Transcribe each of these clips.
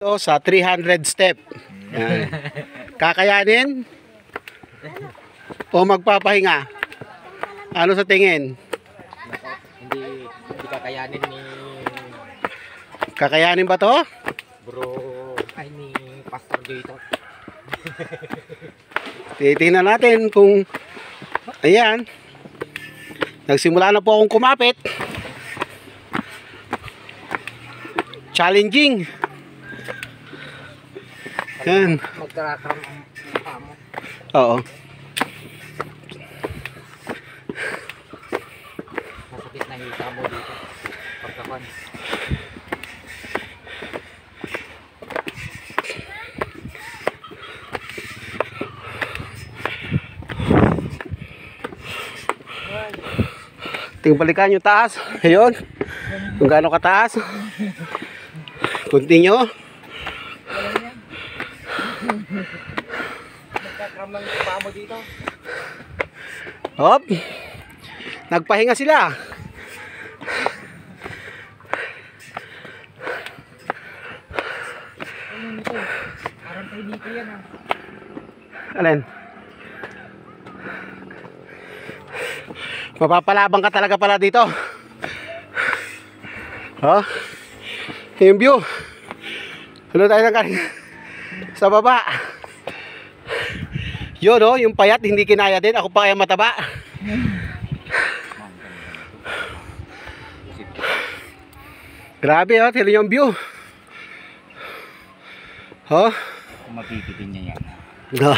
Ito sa 300 step. Yan. Kakayanin? O magpapahinga? Ano sa tingin? Hindi kakayanin ni Kakayanin ba to? bro ay ni Pastor Dito. Titingnan natin kung ayan. Nagsimula na po akong kumapit. Challenging. Yan. Magkarakam ang mukha mo. Oo. Masakit na hita mo dito. Pagkapan. Tingnan balikan yung taas. Ayun. Kung gaano kataas. Continue. Magkakram ng mukha mo dito. Hop. Nagpahinga sila. Ano nito? Parang kay dito yan ah. Alin? Mapapalabang ka talaga pala dito. Oh. Yung view. Ano tayo ng kanina? Sa baba. Yun oh, yung payat hindi kinaya din. Ako pa kaya mataba. Grabe oh, tignan yung view. Oh. Mapipitin niya yan. No.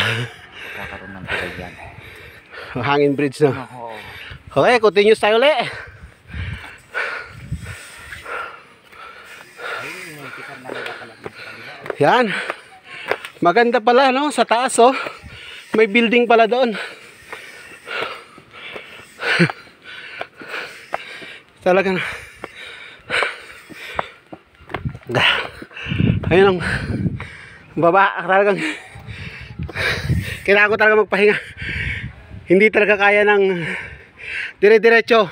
Kakaroon ng tulay yan. Hangin bridge no. Oo. Okay, continuous tayo ulit. Yan. Maganda pala no, sa taas oh. May building pala doon. Talagang ayun ang baba, talagang kailangan ko talaga magpahinga. Hindi talaga kaya ng dire-diretso.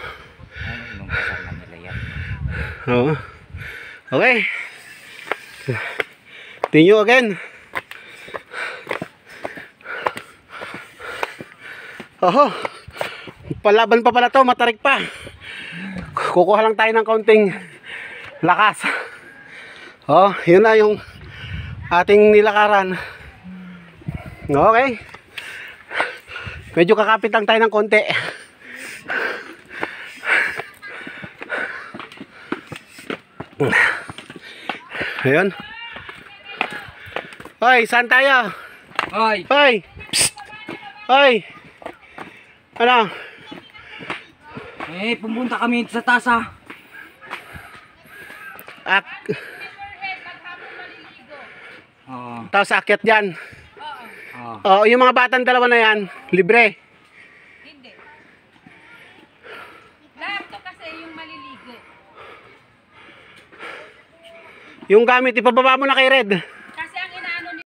Oo. Okay. Continue again. Oho. Palaban pa pala to, matarik pa. Kukuha lang tayo ng kaunting lakas. Oh, yun na yung ating nilakaran. Okay. Medyo kakapit lang tayo ng konti. Ayun. Hoy, saan tayo? Hoy! Hoy! Psst! Hoy! Ano? Eh, pumunta kami sa tasa. Oo. Tapos akyat dyan. Oo. Oh, yung mga batang dalawa na yan, libre. Hindi. Lahat to kasi yung maliligo. Yung gamit, ipababa mo na kay Red.